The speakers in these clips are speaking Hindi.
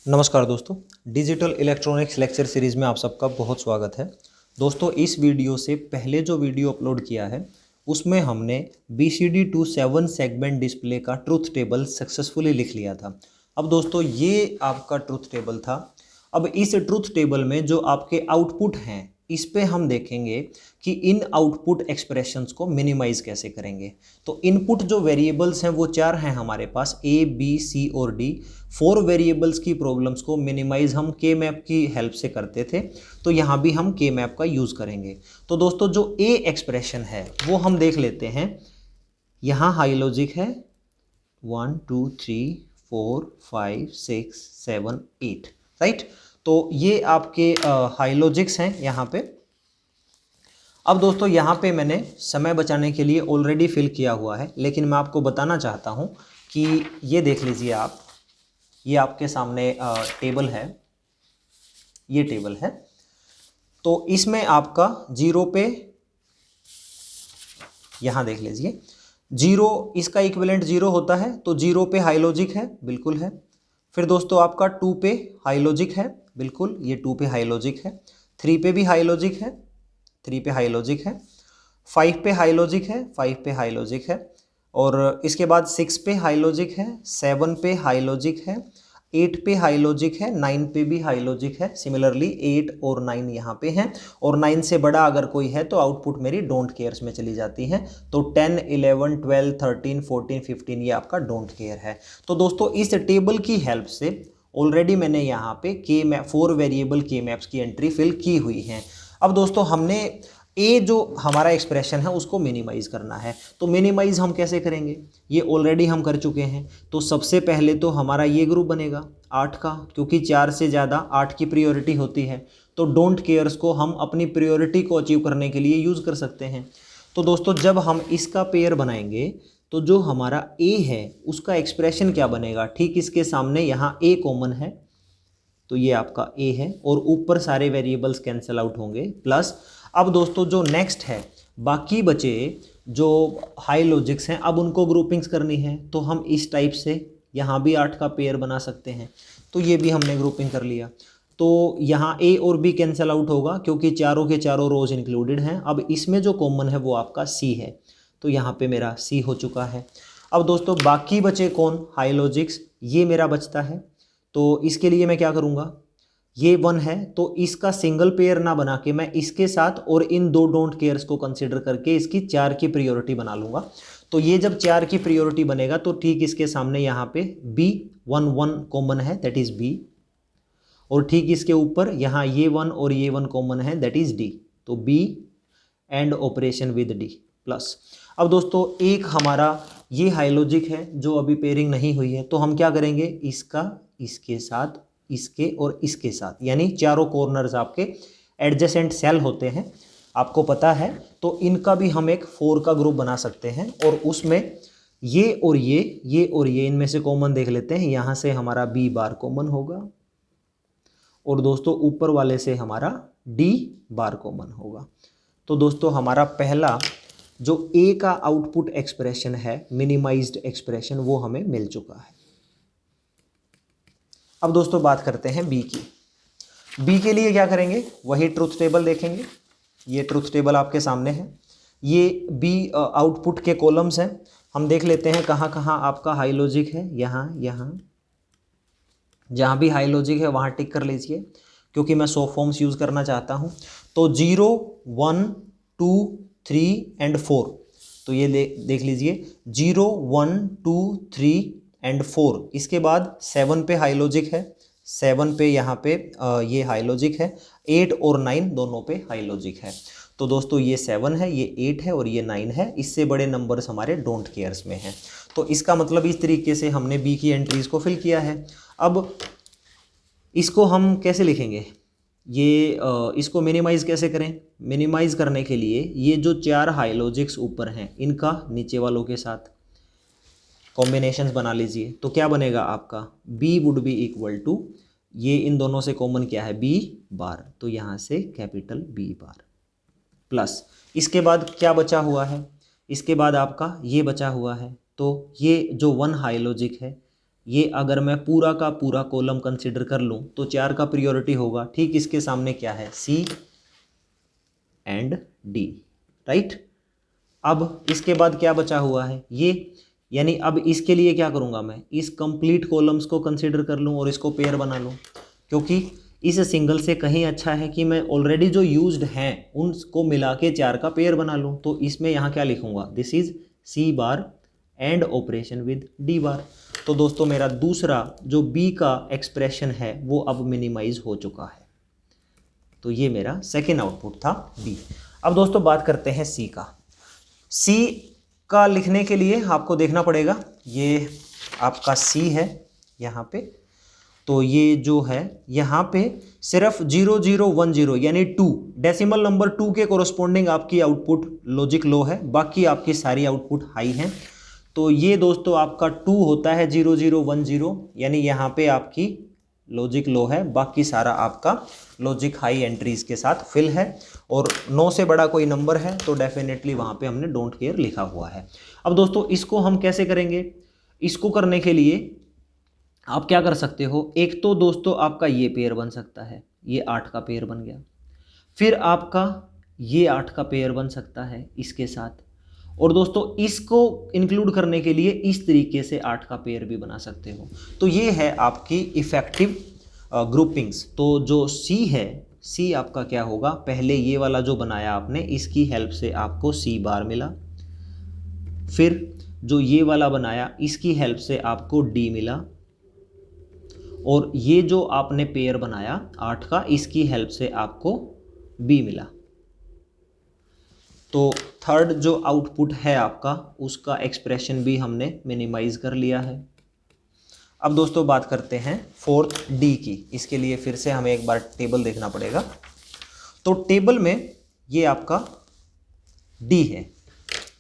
नमस्कार दोस्तों, डिजिटल इलेक्ट्रॉनिक्स लेक्चर सीरीज़ में आप सबका बहुत स्वागत है। दोस्तों, इस वीडियो से पहले जो वीडियो अपलोड किया है उसमें हमने BCD टू 7 सेगमेंट डिस्प्ले का ट्रुथ टेबल सक्सेसफुली लिख लिया था। अब दोस्तों, ये आपका ट्रुथ टेबल था। अब इस ट्रुथ टेबल में जो आपके आउटपुट हैं इस पे हम देखेंगे कि इन आउटपुट एक्सप्रेशंस को मिनिमाइज कैसे करेंगे। तो इनपुट जो वेरिएबल्स हैं वो 4 हैं हमारे पास, A, B, C और D। 4 वेरिएबल्स की प्रॉब्लम्स को मिनिमाइज हम के मैप की हेल्प से करते थे, तो यहाँ भी हम के मैप का यूज़ करेंगे। तो दोस्तों, जो A एक्सप्रेशन है वो हम देख लेते हैं। यहाँ हाई लॉजिक है 1 2 3 4 5 6 7 8, राइट। तो ये आपके हाई लॉजिक्स हैं यहाँ पे। अब दोस्तों, यहाँ पे मैंने समय बचाने के लिए ऑलरेडी फिल किया हुआ है, लेकिन मैं आपको बताना चाहता हूँ कि ये देख लीजिए आप, ये आपके सामने टेबल है, ये टेबल है। तो इसमें आपका जीरो पे, यहाँ देख लीजिए, जीरो इसका इक्विवेलेंट जीरो होता है, तो जीरो पे हाई लॉजिक है, बिल्कुल है। फिर दोस्तों आपका 2 पे हाई लॉजिक है, बिल्कुल, ये 2 पे हाई लॉजिक है। 3 पे भी हाई लॉजिक है, 3 पे हाई लॉजिक है। 5 पे हाई लॉजिक है, 5 पे हाई लॉजिक है। और इसके बाद 6 पे हाई लॉजिक है, 7 पे हाई लॉजिक है, 8 पे हाई लॉजिक है, 9 पे भी हाई लॉजिक है। सिमिलरली 8 और 9 यहाँ पे हैं, और 9 से बड़ा अगर कोई है तो आउटपुट मेरी डोंट केयर्स में चली जाती है। तो 10 11 12 13 14 15 ये आपका डोंट केयर है। तो दोस्तों, इस टेबल की हेल्प से ऑलरेडी मैंने यहाँ पे के मैप 4 वेरिएबल के मैप्स की एंट्री फिल की हुई है। अब दोस्तों, हमने ए जो हमारा एक्सप्रेशन है उसको मिनिमाइज करना है। तो मिनिमाइज हम कैसे करेंगे, ये ऑलरेडी हम कर चुके हैं। तो सबसे पहले तो हमारा ये ग्रुप बनेगा 8 का, क्योंकि 4 से ज़्यादा 8 की प्रियोरिटी होती है। तो डोंट केयर्स को हम अपनी प्रियोरिटी को अचीव करने के लिए यूज़ कर सकते हैं। तो दोस्तों, जब हम इसका पेयर बनाएंगे तो जो हमारा ए है उसका एक्सप्रेशन क्या बनेगा, ठीक इसके सामने यहाँ ए कॉमन है, तो ये आपका ए है, और ऊपर सारे वेरिएबल्स कैंसिल आउट होंगे, प्लस अब दोस्तों जो नेक्स्ट है, बाकी बचे जो हाई लॉजिक्स हैं, अब उनको ग्रुपिंग्स करनी है। तो हम इस टाइप से यहाँ भी 8 का पेयर बना सकते हैं। तो ये भी हमने ग्रुपिंग कर लिया। तो यहाँ ए और बी कैंसिल आउट होगा, क्योंकि चारों के चारों रोज इंक्लूडेड हैं। अब इसमें जो कॉमन है वो आपका सी है, तो यहाँ पे मेरा सी हो चुका है। अब दोस्तों, बाकी बचे कौन, हाई लॉजिक्स, ये मेरा बचता है। तो इसके लिए मैं क्या करूँगा, ये 1 है तो इसका सिंगल पेयर ना बना के मैं इसके साथ और इन दो डोंट केयर्स को कंसीडर करके इसकी 4 की प्रियोरिटी बना लूँगा। तो ये जब 4 की प्रियोरिटी बनेगा तो ठीक इसके सामने यहाँ पे बी 1 1 कॉमन है, दैट इज़ बी, और ठीक इसके ऊपर यहाँ ये 1 और ये 1 कॉमन है, दैट इज़ डी। तो B and operation with D plus. अब दोस्तों, एक हमारा ये हाई लॉजिक है जो अभी पेयरिंग नहीं हुई है, तो हम क्या करेंगे, इसका इसके साथ, इसके और इसके साथ, यानी चारों कॉर्नर्स आपके एडजेसेंट सेल होते हैं, आपको पता है। तो इनका भी हम एक 4 का ग्रुप बना सकते हैं, और उसमें ये और ये और ये इनमें से कॉमन देख लेते हैं। यहाँ से हमारा बी बार कॉमन होगा, और दोस्तों ऊपर वाले से हमारा डी बार कॉमन होगा। तो दोस्तों, हमारा पहला जो ए का आउटपुट एक्सप्रेशन है, मिनिमाइज्ड एक्सप्रेशन, वो हमें मिल चुका है। अब दोस्तों बात करते हैं बी की। बी के लिए क्या करेंगे, वही ट्रुथ टेबल देखेंगे। ये ट्रुथ टेबल आपके सामने है, ये बी आउटपुट के कॉलम्स हैं। हम देख लेते हैं कहाँ कहाँ आपका हाई लॉजिक है। यहाँ जहाँ भी हाई लॉजिक है वहाँ टिक कर लीजिए, क्योंकि मैं सो फॉर्म्स यूज़ करना चाहता हूँ। तो 0 1 2 3 एंड 4, तो ये देख लीजिए 0 1 2 3 एंड 4। इसके बाद 7 पे हाई लॉजिक है, 7 पे यहाँ पे ये हाई लॉजिक है, 8 और 9 दोनों पे हाई लॉजिक है। तो दोस्तों, ये 7 है, ये 8 है और ये 9 है। इससे बड़े नंबर्स हमारे डोंट केयर्स में हैं। तो इसका मतलब इस तरीके से हमने बी की एंट्रीज को फिल किया है। अब इसको हम कैसे लिखेंगे, ये इसको मिनिमाइज़ कैसे करें। मिनिमाइज़ करने के लिए ये जो 4 हाई लॉजिक्स ऊपर हैं इनका नीचे वालों के साथ कॉम्बिनेशंस बना लीजिए। तो क्या बनेगा आपका, b would be equal to, ये इन दोनों से कॉमन क्या है, b बार, तो यहाँ से कैपिटल B बार, प्लस इसके बाद क्या बचा हुआ है, इसके बाद आपका ये बचा हुआ है। तो ये जो 1 हाई लॉजिक है ये अगर मैं पूरा का पूरा कॉलम कंसिडर कर लूँ तो 4 का प्रियोरिटी होगा। ठीक इसके सामने क्या है, सी एंड डी, राइट। अब इसके बाद क्या बचा हुआ है ये, यानी अब इसके लिए क्या करूँगा मैं, इस कंप्लीट कॉलम्स को कंसिडर कर लूँ और इसको पेयर बना लूँ, क्योंकि इस सिंगल से कहीं अच्छा है कि मैं ऑलरेडी जो यूज्ड हैं उनको मिला के 4 का पेयर बना लूँ। तो इसमें यहाँ क्या लिखूँगा, this is C bar and operation with D bar. तो दोस्तों मेरा दूसरा जो बी का एक्सप्रेशन है वो अब मिनिमाइज हो चुका है। तो ये मेरा सेकेंड आउटपुट था बी। अब दोस्तों बात करते हैं सी का। सी का लिखने के लिए आपको देखना पड़ेगा, ये आपका सी है यहाँ पे, तो ये जो है यहाँ पे सिर्फ 0010 यानी 2 डेसिमल नंबर 2 के कोरस्पोंडिंग आपकी आउटपुट लॉजिक लो है, बाकी आपकी सारी आउटपुट हाई हैं। तो ये दोस्तों आपका 2 होता है 0010, यानी यहाँ पे आपकी लॉजिक लो है, बाकी सारा आपका लॉजिक हाई एंट्रीज के साथ फिल है। और 9 से बड़ा कोई नंबर है तो डेफिनेटली वहाँ पे हमने डोंट केयर लिखा हुआ है। अब दोस्तों इसको हम कैसे करेंगे, इसको करने के लिए आप क्या कर सकते हो, एक तो दोस्तों आपका ये पेयर बन सकता है, ये 8 का पेयर बन गया, फिर आपका ये 8 का पेयर बन सकता है इसके साथ, और दोस्तों इसको इंक्लूड करने के लिए इस तरीके से 8 का पेयर भी बना सकते हो। तो ये है आपकी इफेक्टिव ग्रुपिंग्स। तो जो सी है, सी आपका क्या होगा, पहले ये वाला जो बनाया आपने इसकी हेल्प से आपको सी बार मिला, फिर जो ये वाला बनाया इसकी हेल्प से आपको डी मिला, और ये जो आपने पेयर बनाया 8 का इसकी हेल्प से आपको बी मिला। तो थर्ड जो आउटपुट है आपका उसका एक्सप्रेशन भी हमने मिनिमाइज कर लिया है। अब दोस्तों बात करते हैं फोर्थ डी की। इसके लिए फिर से हमें एक बार टेबल देखना पड़ेगा। तो टेबल में ये आपका डी है,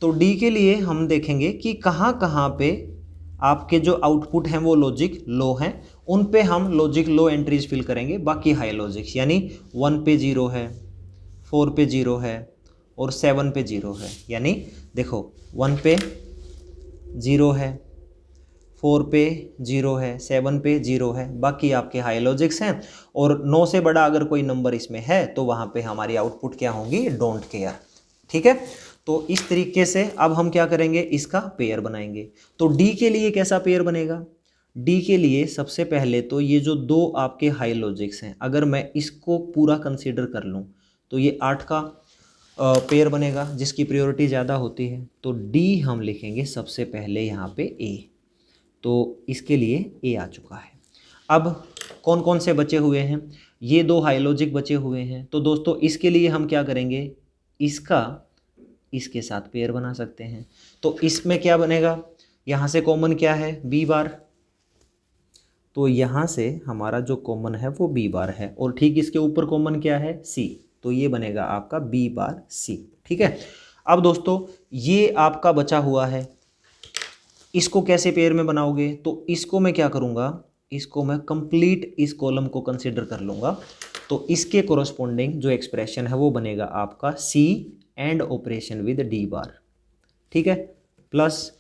तो डी के लिए हम देखेंगे कि कहाँ कहाँ पे आपके जो आउटपुट हैं वो लॉजिक लो हैं, उन पे हम लॉजिक लो एंट्रीज फिल करेंगे, बाकी हाई लॉजिक्स यानी 1 पे 0 है, 4 पे 0 है और 7 पे 0 है। यानी देखो 1 पे 0 है, 4 पे 0 है, 7 पे 0 है, बाकी आपके हाई लॉजिक्स हैं। और 9 से बड़ा अगर कोई नंबर इसमें है तो वहाँ पे हमारी आउटपुट क्या होंगी, डोंट केयर। ठीक है, तो इस तरीके से अब हम क्या करेंगे, इसका पेयर बनाएंगे। तो डी के लिए कैसा पेयर बनेगा, डी के लिए सबसे पहले तो ये जो दो आपके हाई लॉजिक्स हैं अगर मैं इसको पूरा कंसीडर कर लूँ तो ये 8 का पेयर बनेगा जिसकी प्रायोरिटी ज़्यादा होती है। तो डी हम लिखेंगे सबसे पहले यहाँ पे ए, तो इसके लिए ए आ चुका है। अब कौन कौन से बचे हुए हैं, ये दो हाई लॉजिक बचे हुए हैं। तो दोस्तों इसके लिए हम क्या करेंगे, इसका इसके साथ पेयर बना सकते हैं। तो इसमें क्या बनेगा, यहाँ से कॉमन क्या है, बी बार, तो यहाँ से हमारा जो कॉमन है वो बी बार है, और ठीक इसके ऊपर कॉमन क्या है, सी, तो ये बनेगा आपका बी बार सी। ठीक है, अब दोस्तों ये आपका बचा हुआ है, इसको कैसे पेयर में बनाओगे, तो इसको मैं क्या करूँगा, इसको मैं कंप्लीट इस कॉलम को कंसिडर कर लूँगा। तो इसके कोरस्पोंडिंग जो एक्सप्रेशन है वो बनेगा आपका C and operation with D bar. ठीक है, प्लस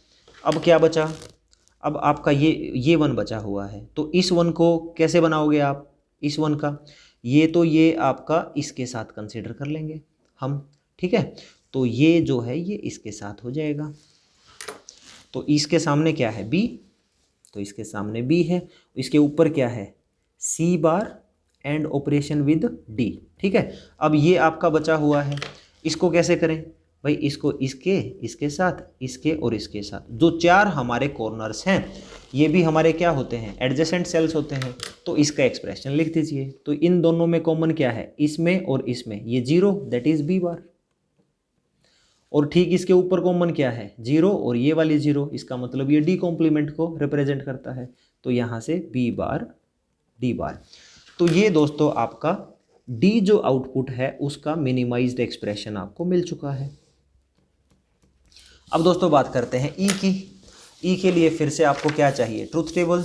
अब क्या बचा, अब आपका ये 1 बचा हुआ है, तो इस 1 को कैसे बनाओगे आप, इस 1 का ये आपका इसके साथ कंसिडर कर लेंगे हम। ठीक है, तो ये जो है ये इसके साथ हो जाएगा। तो इसके सामने क्या है, बी, तो इसके सामने बी है, इसके ऊपर क्या है, सी bar and operation with D. ठीक है, अब ये आपका बचा हुआ है, इसको कैसे करें भाई, इसको इसके साथ, इसके और इसके साथ, जो 4 हमारे कॉर्नर्स हैं ये भी हमारे क्या होते हैं, एडजेसेंट सेल्स होते हैं। तो इसका एक्सप्रेशन लिख दीजिए। तो इन दोनों में कॉमन क्या है, इसमें और इसमें, ये 0 दैट इज बी बार, और ठीक इसके ऊपर कॉमन क्या है, 0 और ये वाली 0, इसका मतलब ये डी कॉम्प्लीमेंट को रिप्रेजेंट करता है। तो यहाँ से बी बार डी बार। तो ये दोस्तों आपका डी जो आउटपुट है उसका मिनिमाइज्ड एक्सप्रेशन आपको मिल चुका है। अब दोस्तों बात करते हैं ई की। ई के लिए फिर से आपको क्या चाहिए, ट्रुथ टेबल,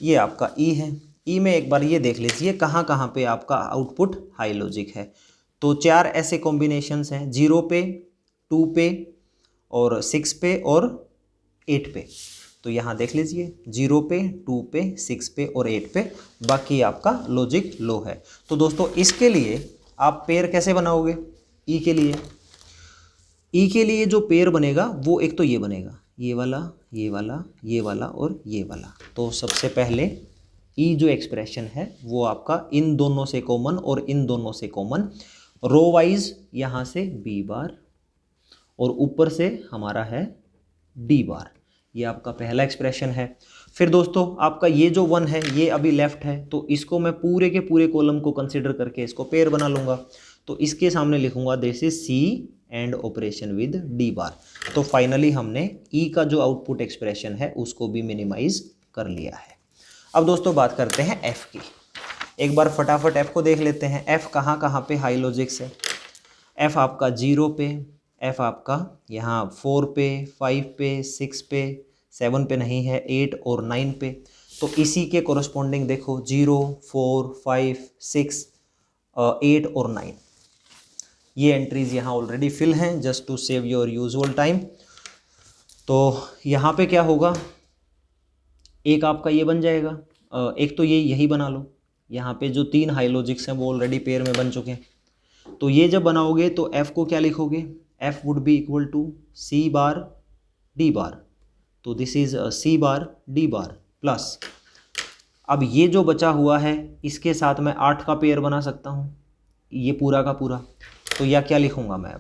ये आपका ई है। ई में एक बार ये देख लीजिए कहाँ कहाँ पे आपका आउटपुट हाई लॉजिक है। तो 4 ऐसे कॉम्बिनेशंस हैं, 0 पे, 2 पे और 6 पे और 8 पे। तो यहाँ देख लीजिए 0 पे, 2 पे, 6 पे और 8 पे, बाकी आपका लॉजिक लो है। तो दोस्तों इसके लिए आप पेयर कैसे बनाओगे? ई के लिए जो पेयर बनेगा वो एक तो ये बनेगा, ये वाला, ये वाला, ये वाला और ये वाला। तो सबसे पहले ई जो एक्सप्रेशन है वो आपका इन दोनों से कॉमन और इन दोनों से कॉमन, रो वाइज यहाँ से बी बार और ऊपर से हमारा है डी बार, ये आपका पहला एक्सप्रेशन है। फिर दोस्तों आपका ये जो 1 है ये अभी लेफ्ट है, तो इसको मैं पूरे के पूरे कॉलम को कंसिडर करके इसको पेयर बना लूँगा। तो इसके सामने लिखूंगा this is C and operation with D bar. तो फाइनली हमने ई का जो आउटपुट एक्सप्रेशन है उसको भी मिनिमाइज कर लिया है। अब दोस्तों बात करते हैं एफ की। एक बार फटाफट एफ को देख लेते हैं। एफ कहाँ पे हाई लॉजिक्स है? एफ आपका 0 पे, एफ आपका यहाँ 4 पे, 5 पे, 6 पे, 7 पे नहीं है, 8 और 9 पे। तो इसी के कोरस्पॉन्डिंग देखो 0, 4, 5, 6, 8 और 9, ये एंट्रीज यहाँ ऑलरेडी फिल हैं just to save your usual time. तो यहाँ पे क्या होगा, एक आपका ये बन जाएगा, एक तो ये यही बना लो, यहाँ पे जो 3 हाई लॉजिक्स हैं वो ऑलरेडी पेयर में बन चुके हैं। तो ये जब बनाओगे तो f को क्या लिखोगे? f would be equal to C bar D bar. तो this is C bar D bar plus, अब ये जो बचा हुआ है इसके साथ मैं 8 का पेयर बना सकता हूँ, ये पूरा का पूरा। तो या क्या लिखूँगा मैं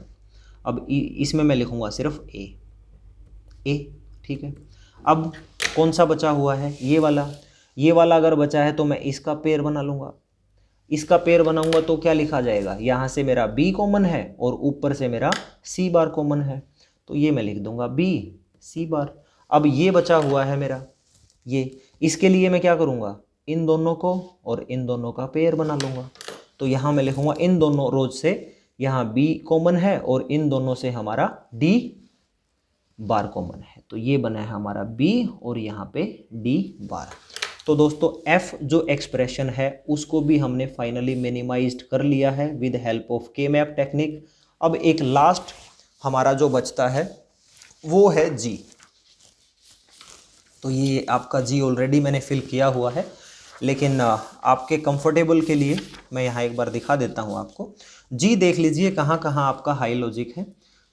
अब इसमें मैं लिखूँगा सिर्फ ए, ठीक है। अब कौन सा बचा हुआ है? ये वाला अगर बचा है तो मैं इसका पेयर बना लूँगा। इसका पेयर बनाऊंगा तो क्या लिखा जाएगा? यहाँ से मेरा बी कॉमन है और ऊपर से मेरा सी बार कॉमन है, तो ये मैं लिख दूंगा बी सी बार। अब ये बचा हुआ है मेरा ये, इसके लिए मैं क्या करूँगा? इन दोनों को और इन दोनों का पेयर बना लूँगा। तो यहाँ मैं लिखूँगा इन दोनों रोज से यहाँ बी कॉमन है और इन दोनों से हमारा डी बार कॉमन है, तो ये बना है हमारा बी और यहाँ पे डी बार। तो दोस्तों f जो एक्सप्रेशन है उसको भी हमने फाइनली मिनिमाइज्ड कर लिया है विद हेल्प ऑफ के मैप टेक्निक। अब एक लास्ट हमारा जो बचता है वो है g। तो ये आपका g ऑलरेडी मैंने फिल किया हुआ है, लेकिन आपके कंफर्टेबल के लिए मैं यहाँ एक बार दिखा देता हूँ आपको। g देख लीजिए कहाँ कहाँ आपका हाई लॉजिक है।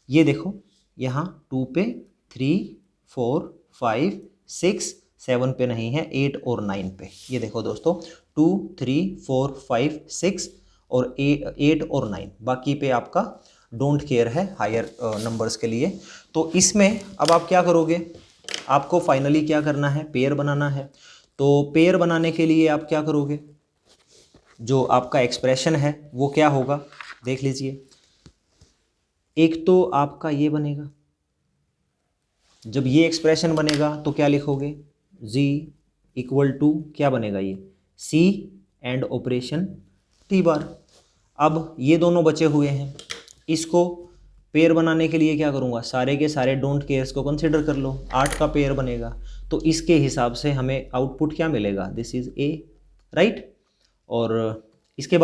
ये देखो यहाँ 2 पे, 3, 4, 5, 6, 7 पे नहीं है, 8 और 9 पे। ये देखो दोस्तों 2, 3, 4, 5, 6 और 8 और 9, बाकी पे आपका डोंट केयर है हायर नंबर्स के लिए। तो इसमें अब आप क्या करोगे? आपको फाइनली क्या करना है? पेयर बनाना है। तो पेयर बनाने के लिए आप क्या करोगे? जो आपका एक्सप्रेशन है वो क्या होगा देख लीजिए। एक तो आपका ये बनेगा, जब ये एक्सप्रेशन बनेगा तो क्या लिखोगे? g इक्वल टू क्या बनेगा? ये c and operation T bar. अब ये दोनों बचे हुए हैं, इसको पेयर बनाने के लिए क्या करूँगा? सारे के सारे डोंट केयर्स को कंसिडर कर लो, 8 का पेयर बनेगा तो इसके हिसाब से हमें आउटपुट क्या मिलेगा? This is a, right. और इसके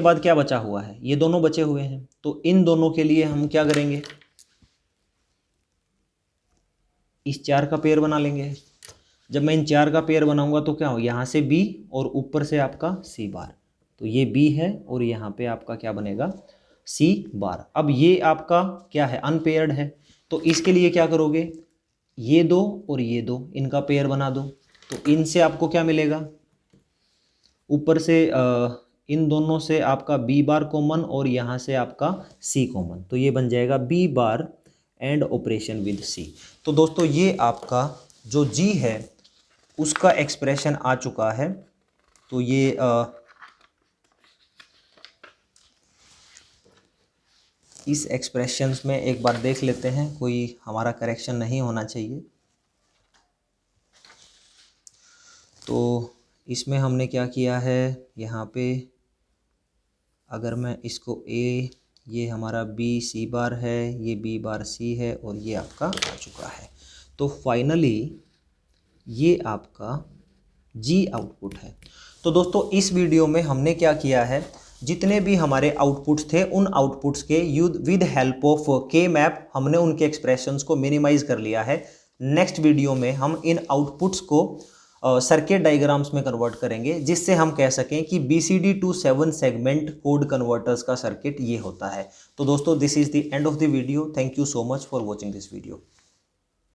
बाद क्या बचा हुआ है? ये दोनों बचे हुए हैं, तो इन दोनों के लिए हम क्या करेंगे? इस 4 का पेयर बना लेंगे। जब मैं इन 4 का पेयर बनाऊंगा तो क्या हो? यहाँ से b और ऊपर से आपका c बार, तो ये b है और यहाँ पे आपका क्या बनेगा? c बार। अब ये आपका क्या है? अनपेयर्ड है, तो इसके लिए क्या करोगे? ये दो और ये दो, इनका पेयर बना दो। तो इनसे आपको क्या मिलेगा? ऊपर से इन दोनों से आपका b बार कॉमन और यहाँ से आपका c कॉमन, तो ये बन जाएगा b bar and operation with c। तो दोस्तों ये आपका जो g है उसका एक्सप्रेशन आ चुका है। तो ये इस एक्सप्रेशंस में एक बार देख लेते हैं, कोई हमारा करेक्शन नहीं होना चाहिए। तो इसमें हमने क्या किया है? यहाँ पे अगर मैं इसको a, ये हमारा b c बार है, ये b बार c है और ये आपका आ चुका है। तो फाइनली ये आपका g आउटपुट है। तो दोस्तों इस वीडियो में हमने क्या किया है? जितने भी हमारे आउटपुट्स थे उन आउटपुट्स के विद हेल्प ऑफ के मैप हमने उनके एक्सप्रेशंस को मिनिमाइज कर लिया है नेक्स्ट वीडियो में हम इन आउटपुट्स को सर्किट डायग्राम्स में कन्वर्ट करेंगे, जिससे हम कह सकें कि BCD to 7 segment code converters का सर्किट ये होता है। तो दोस्तों, this is the end of the video. Thank you so much for watching this video.